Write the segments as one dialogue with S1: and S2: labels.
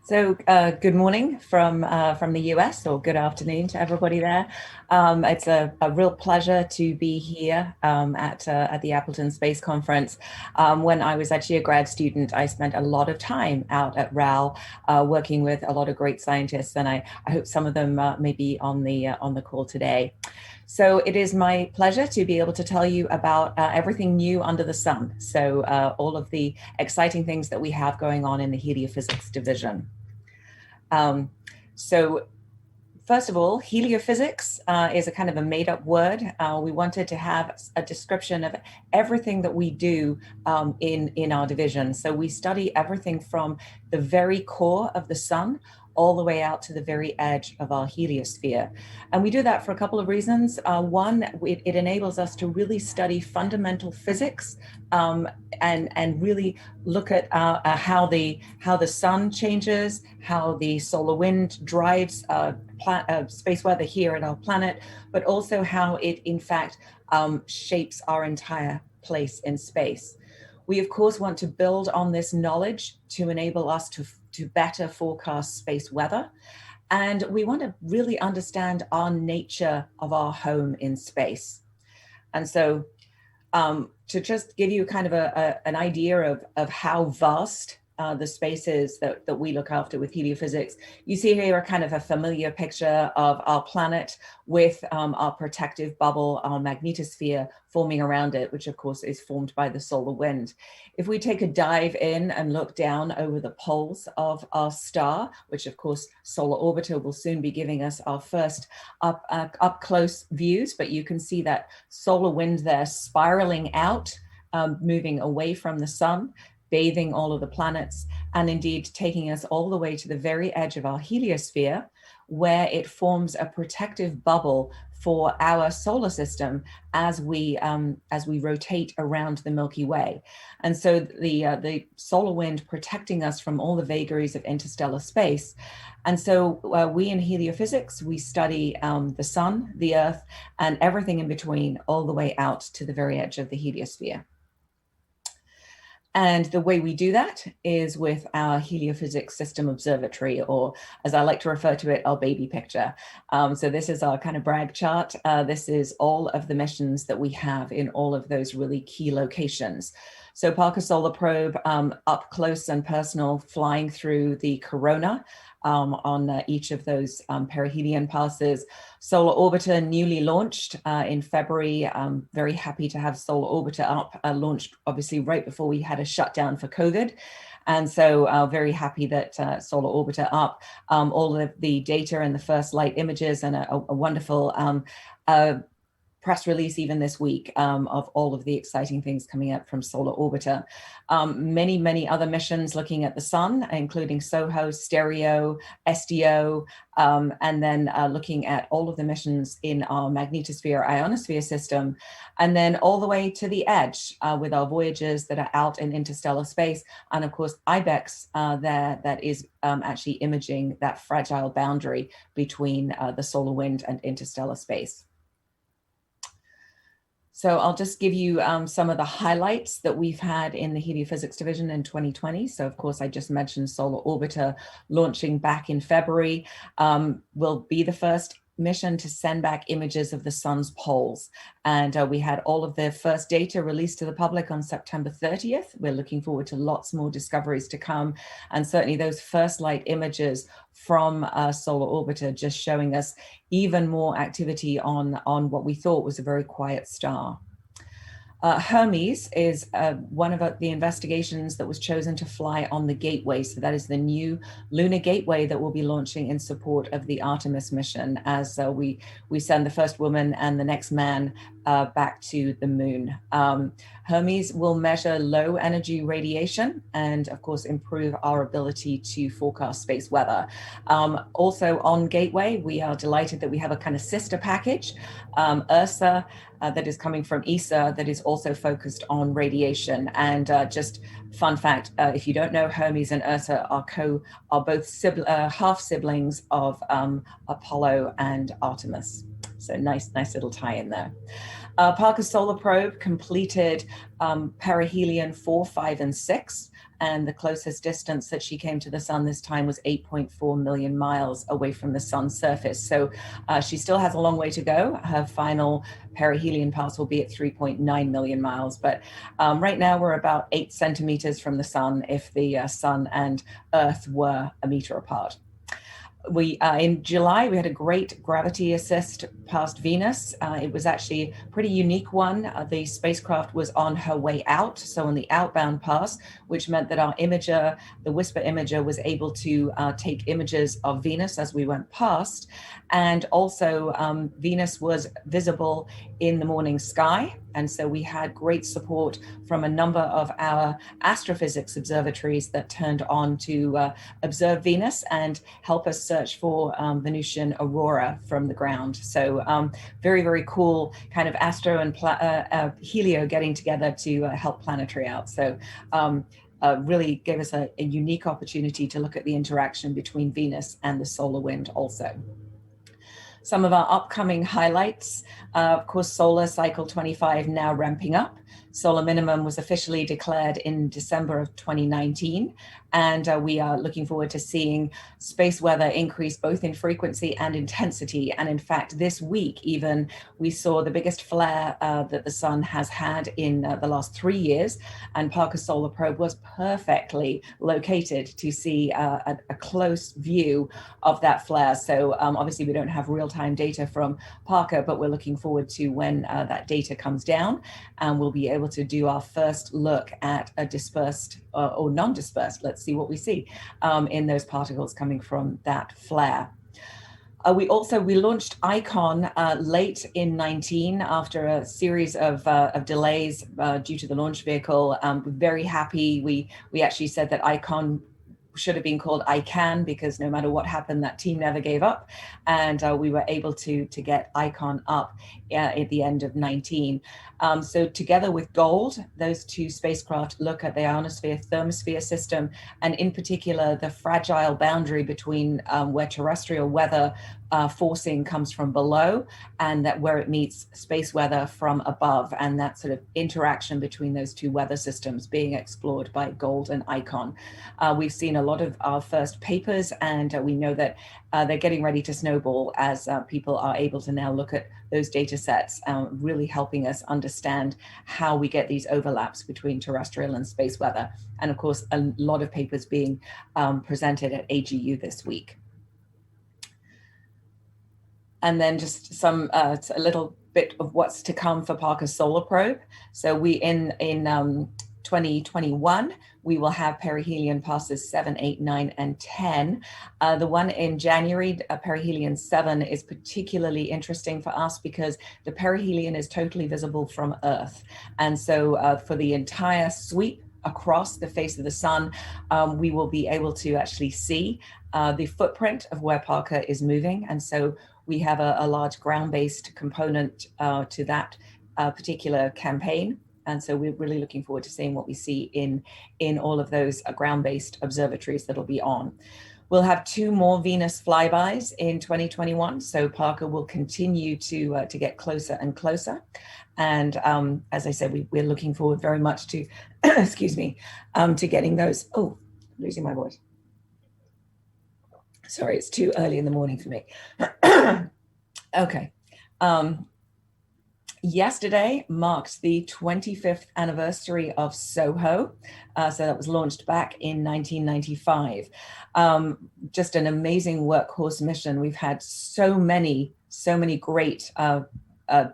S1: Good morning from the US, or good afternoon to everybody there. It's a real pleasure to be here at the Appleton Space Conference. When I was actually a grad student, I spent a lot of time out at RAL working with a lot of great scientists, and I hope some of them may be on the call today. So it is my pleasure to be able to tell you about everything new under the sun. So all of the exciting things that we have going on in the Heliophysics division. So first of all, heliophysics is a kind of a made-up word. We wanted to have a description of everything that we do in our division. So we study everything from the very core of the sun all the way out to the very edge of our heliosphere. And we do that for a couple of reasons. One, it enables us to really study fundamental physics and really look at how the sun changes, how the solar wind drives space weather here at our planet, but also how it in fact shapes our entire place in space. We of course want to build on this knowledge to enable us to better forecast space weather. And we want to really understand our nature of our home in space. And so to just give you kind of an idea of how vast the space is that we look after with heliophysics. You see here a kind of a familiar picture of our planet with our protective bubble, our magnetosphere forming around it, which of course is formed by the solar wind. If we take a dive in and look down over the poles of our star, which of course Solar Orbiter will soon be giving us our first up close views, but you can see that solar wind there spiraling out, moving away from the sun, bathing all of the planets, and indeed taking us all the way to the very edge of our heliosphere, where it forms a protective bubble for our solar system as we rotate around the Milky Way. And so the solar wind protecting us from all the vagaries of interstellar space. And so we in heliophysics, we study the sun, the Earth, and everything in between, all the way out to the very edge of the heliosphere. And the way we do that is with our Heliophysics System Observatory, or as I like to refer to it, our baby picture. So this is our kind of brag chart. This is all of the missions that we have in all of those really key locations. So Parker Solar Probe, up close and personal, flying through the corona on each of those perihelion passes. Solar Orbiter newly launched in February. I'm very happy to have Solar Orbiter up, launched obviously right before we had a shutdown for COVID. And so very happy that Solar Orbiter up, all of the data and the first light images, and a wonderful press release even this week of all of the exciting things coming up from Solar Orbiter. Many other missions looking at the sun, including SOHO, Stereo, SDO, and then looking at all of the missions in our magnetosphere, ionosphere system, and then all the way to the edge with our Voyagers that are out in interstellar space, and of course IBEX there that is actually imaging that fragile boundary between the solar wind and interstellar space. So I'll just give you some of the highlights that we've had in the Heliophysics division in 2020. So of course, I just mentioned Solar Orbiter launching back in February, will be the first mission to send back images of the sun's poles. And we had all of the first data released to the public on September 30th. We're looking forward to lots more discoveries to come. And certainly those first light images from Solar Orbiter just showing us even more activity on what we thought was a very quiet star. Hermes is one of the investigations that was chosen to fly on the Gateway. So that is the new lunar gateway that will be launching in support of the Artemis mission as we send the first woman and the next man back to the moon. Hermes will measure low energy radiation and of course improve our ability to forecast space weather. Also on Gateway, we are delighted that we have a kind of sister package, Ursa, that is coming from ESA, that is also focused on radiation. And just fun fact, if you don't know, Hermes and Ursa are both half siblings of Apollo and Artemis. So nice little tie in there. Parker Solar Probe completed perihelion 4, 5, and 6. And the closest distance that she came to the sun this time was 8.4 million miles away from the sun's surface. So she still has a long way to go. Her final perihelion pass will be at 3.9 million miles. But right now we're about 8 centimeters from the sun if the sun and Earth were a meter apart. In July, we had a great gravity assist past Venus. It was actually a pretty unique one. The spacecraft was on her way out, so on the outbound pass, which meant that our imager, the Whisper imager, was able to take images of Venus as we went past. And also Venus was visible in the morning sky. And so we had great support from a number of our astrophysics observatories that turned on to observe Venus and help us search for Venusian aurora from the ground. So very, very cool kind of astro and helio getting together to help planetary out. So really gave us a unique opportunity to look at the interaction between Venus and the solar wind also. Some of our upcoming highlights, of course, Solar Cycle 25 now ramping up. Solar minimum was officially declared in December of 2019, and we are looking forward to seeing space weather increase both in frequency and intensity. And in fact, this week even, we saw the biggest flare that the sun has had in the last 3 years, and Parker Solar Probe was perfectly located to see a close view of that flare. So obviously we don't have real-time data from Parker, but we're looking forward to when that data comes down, and we'll be able to do our first look at a dispersed or non-dispersed, let's see what we see in those particles coming from that flare. We launched ICON late in 19 after a series of delays due to the launch vehicle. We're very happy. We actually said that ICON should have been called ICANN, because no matter what happened, that team never gave up. And we were able to get ICON up at the end of 19. So together with GOLD, those two spacecraft look at the ionosphere thermosphere system, and in particular, the fragile boundary between where terrestrial weather forcing comes from below and that where it meets space weather from above, and that sort of interaction between those two weather systems being explored by GOLD and ICON. We've seen a lot of our first papers, and we know that they're getting ready to snowball as people are able to now look at those data sets, really helping us understand how we get these overlaps between terrestrial and space weather. And of course, a lot of papers being presented at AGU this week. And then just a little bit of what's to come for Parker Solar Probe. So we in 2021, we will have perihelion passes 7, 8, 9, and 10. The one in January, perihelion 7, is particularly interesting for us because the perihelion is totally visible from Earth. And so for the entire sweep across the face of the sun, we will be able to actually see the footprint of where Parker is moving. And so we have a large ground-based component to that particular campaign. And so we're really looking forward to seeing what we see in all of those ground-based observatories that'll be on. We'll have 2 more Venus flybys in 2021. So Parker will continue to get closer and closer. And as I said, we're looking forward very much to, excuse me, to getting those. Oh, losing my voice. Sorry, it's too early in the morning for me. Okay. Yesterday marked the 25th anniversary of SOHO. So that was launched back in 1995. Just an amazing workhorse mission. We've had so many great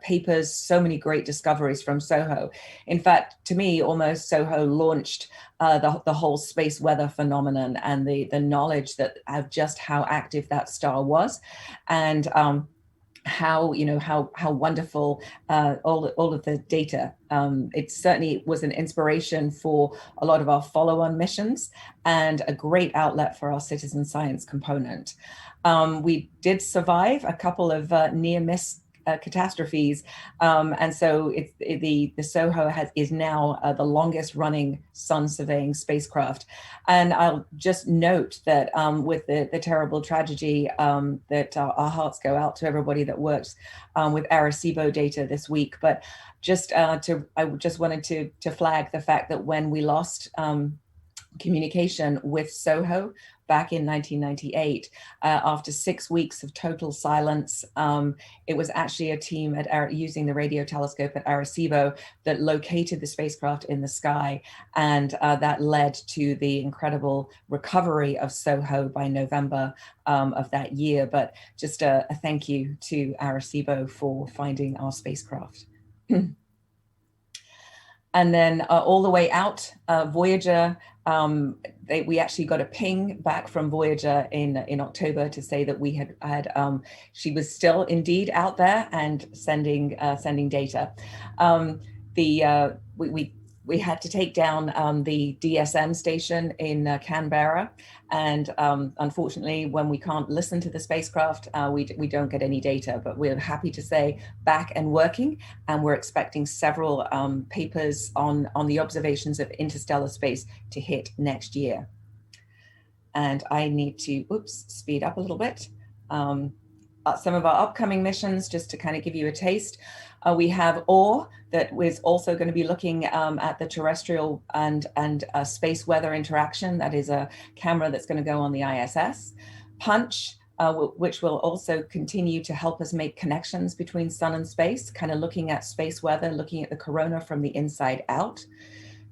S1: papers, so many great discoveries from SOHO. In fact, to me, almost SOHO launched the whole space weather phenomenon and the knowledge that of just how active that star was, and how wonderful all of the data. It certainly was an inspiration for a lot of our follow-on missions and a great outlet for our citizen science component. We did survive a couple of near-miss catastrophes. And so the SOHO is now the longest running sun surveying spacecraft. And I'll just note that with the terrible tragedy, that our hearts go out to everybody that works with Arecibo data this week. But I just wanted to flag the fact that when we lost communication with SOHO back in 1998, after 6 weeks of total silence, it was actually a team using the radio telescope at Arecibo that located the spacecraft in the sky, and that led to the incredible recovery of SOHO by November of that year. But just a thank you to Arecibo for finding our spacecraft. And then all the way out, Voyager, we actually got a ping back from Voyager in October to say that we had she was still indeed out there and sending data. We had to take down the DSM station in Canberra, and unfortunately, when we can't listen to the spacecraft, we don't get any data. But we're happy to say back and working, and we're expecting several papers on the observations of interstellar space to hit next year. And I need to speed up a little bit. Some of our upcoming missions, just to kind of give you a taste. We have OR that is also going to be looking at the terrestrial and space weather interaction. That is a camera that's going to go on the ISS. Punch, which will also continue to help us make connections between sun and space, kind of looking at space weather, looking at the corona from the inside out.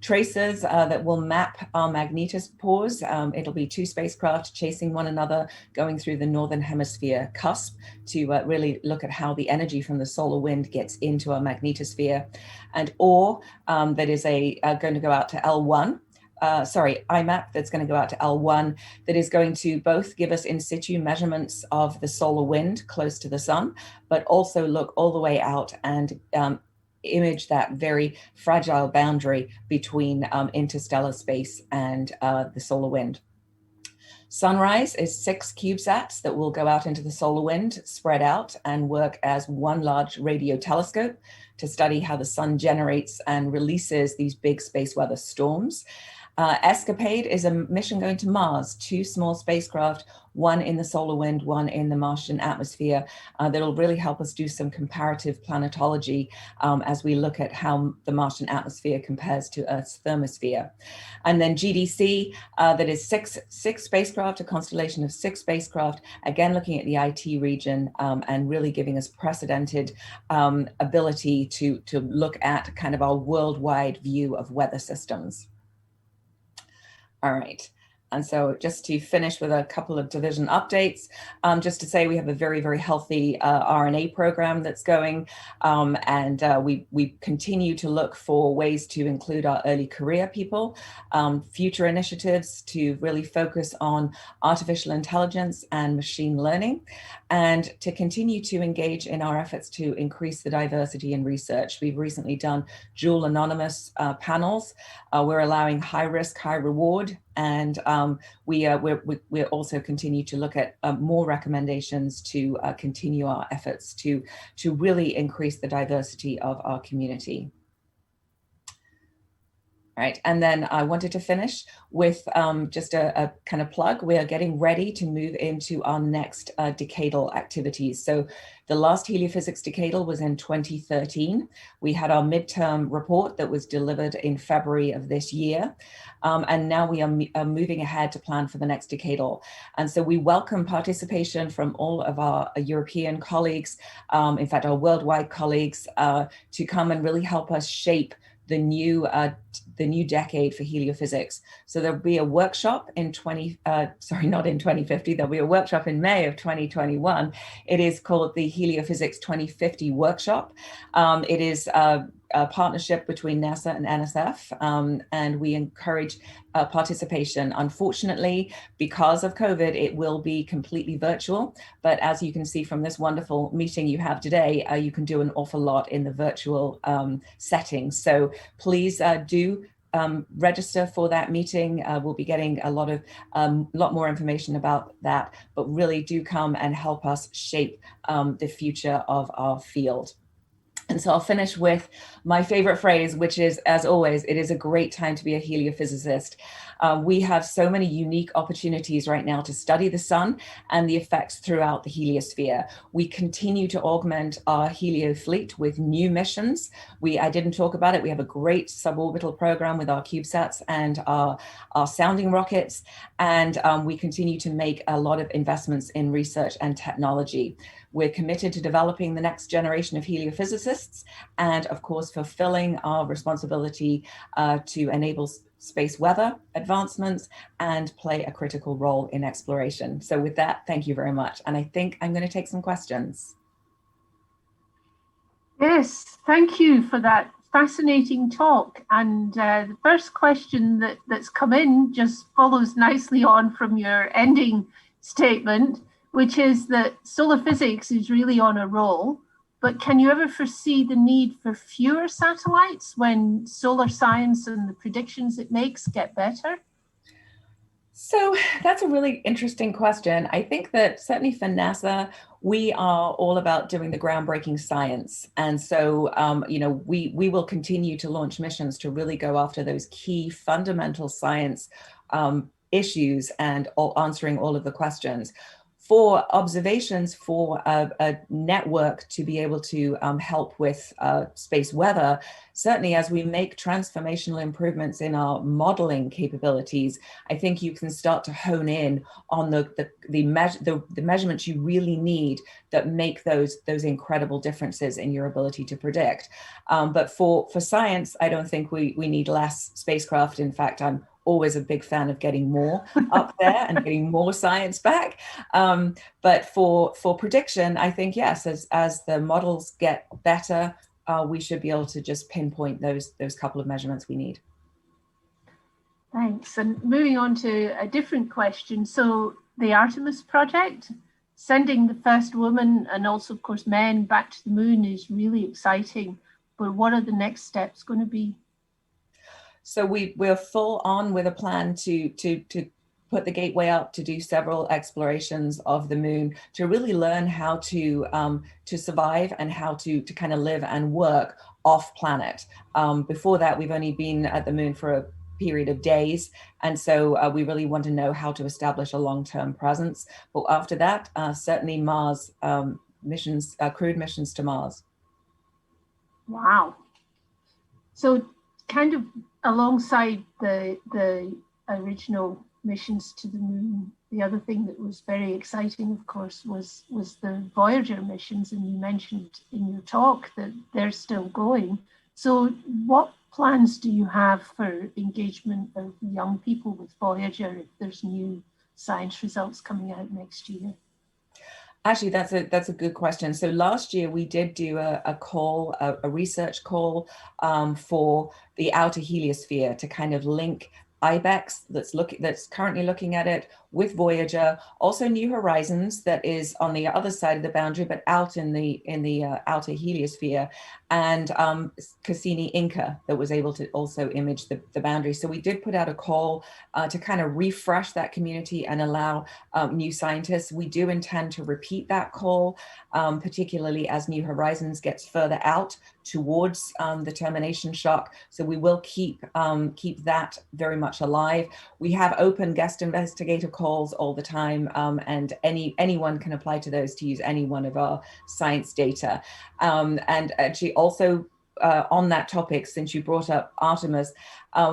S1: Tracers that will map our magnetopause. It'll be 2 spacecraft chasing one another, going through the northern hemisphere cusp to really look at how the energy from the solar wind gets into our magnetosphere. And OR that is going to go out to L1. IMAP that's going to go out to L1, that is going to both give us in situ measurements of the solar wind close to the sun, but also look all the way out and image that very fragile boundary between interstellar space and the solar wind. Sunrise is 6 CubeSats that will go out into the solar wind, spread out and work as one large radio telescope to study how the sun generates and releases these big space weather storms. Escapade is a mission going to Mars, 2 small spacecraft, one in the solar wind, one in the Martian atmosphere, that'll really help us do some comparative planetology as we look at how the Martian atmosphere compares to Earth's thermosphere. And then GDC, that is six spacecraft, a constellation of 6 spacecraft, again looking at the IT region and really giving us precedented ability to look at kind of our worldwide view of weather systems. All right. And so just to finish with a couple of division updates, just to say we have a very, very healthy RNA program that's going, and we continue to look for ways to include our early career people, future initiatives to really focus on artificial intelligence and machine learning, and to continue to engage in our efforts to increase the diversity in research. We've recently done dual anonymous panels. We're allowing high risk, high reward, and we're also continue to look at more recommendations to continue our efforts to really increase the diversity of our community. Right, and then I wanted to finish with just a kind of plug. We are getting ready to move into our next decadal activities. So the last Heliophysics decadal was in 2013. We had our midterm report that was delivered in February of this year. And now we are moving ahead to plan for the next decadal. And so we welcome participation from all of our European colleagues, in fact, our worldwide colleagues, to come and really help us shape the new decade for heliophysics. So there'll be a workshop in not in 2050, there'll be a workshop in May of 2021. It is called the Heliophysics 2050 workshop. It is a partnership between NASA and NSF, and we encourage participation. Unfortunately, because of COVID, it will be completely virtual, but as you can see from this wonderful meeting you have today, you can do an awful lot in the virtual setting. So please do register for that meeting. We'll be getting a lot more information about that, but really do come and help us shape the future of our field. And so I'll finish with my favorite phrase, which is, as always, it is a great time to be a heliophysicist. We have so many unique opportunities right now to study the sun and the effects throughout the heliosphere. We continue to augment our helio fleet with new missions. I didn't talk about it. We have a great suborbital program with our CubeSats and our sounding rockets. And we continue to make a lot of investments in research and technology. We're committed to developing the next generation of heliophysicists and, of course, fulfilling our responsibility to enable space weather advancements and play a critical role in exploration. So with that, thank you very much. And I think I'm going to take some questions.
S2: Yes, thank you for that fascinating talk. And the first question that's come in just follows nicely on from your ending statement, which is that solar physics is really on a roll, but can you ever foresee the need for fewer satellites when solar science and the predictions it makes get better?
S1: So that's a really interesting question. I think that certainly for NASA, we are all about doing the groundbreaking science. And so, we will continue to launch missions to really go after those key fundamental science issues and answering all of the questions. For observations for a network to be able to help with space weather, certainly as we make transformational improvements in our modeling capabilities, I think you can start to hone in on the measurements you really need that make those incredible differences in your ability to predict. But for science, I don't think we need less spacecraft. In fact, I'm always a big fan of getting more up there and getting more science back. But for prediction, I think, yes, as the models get better, we should be able to just pinpoint those couple of measurements we need.
S2: Thanks. And moving on to a different question. So the Artemis project, sending the first woman and also, of course, men back to the moon is really exciting. But what are the next steps going to be?
S1: So we're full on with a plan to put the gateway up, to do several explorations of the moon, to really learn how to survive and how to kind of live and work off planet. Before that, we've only been at the moon for a period of days. And so we really want to know how to establish a long-term presence. But after that, certainly Mars missions, crewed missions to Mars.
S2: Wow. So kind of alongside the original missions to the moon, the other thing that was very exciting, of course, was the Voyager missions. And you mentioned in your talk that they're still going. So what plans do you have for engagement of young people with Voyager if there's new science results coming out next year?
S1: Actually, that's a good question. So last year we did do a research call for the outer heliosphere to kind of link IBEX that's currently looking at it with Voyager, also New Horizons that is on the other side of the boundary, but out in the outer heliosphere, and Cassini Inca that was able to also image the boundary. So we did put out a call to kind of refresh that community and allow new scientists. We do intend to repeat that call, particularly as New Horizons gets further out towards the termination shock. So we will keep that very much alive. We have open guest investigator calls all the time, and anyone can apply to those to use any one of our science data. And actually also on that topic, since you brought up Artemis,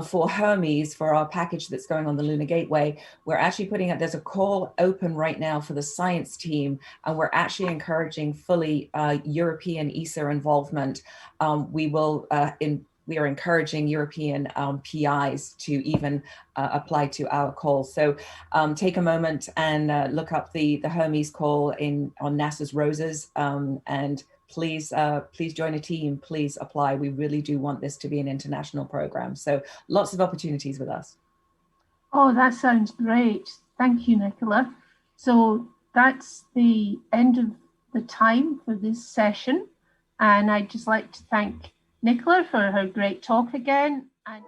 S1: for Hermes, for our package that's going on the Lunar Gateway, we're actually putting out, there's a call open right now for the science team, and we're actually encouraging fully European ESA involvement. We are encouraging European PIs to even apply to our call. So take a moment and look up the Hermes call on NASA's Roses, and please join a team, please apply. We really do want this to be an international program. So lots of opportunities with us.
S2: Oh, that sounds great. Thank you, Nicola. So that's the end of the time for this session. And I'd just like to thank Nicola for her great talk again. And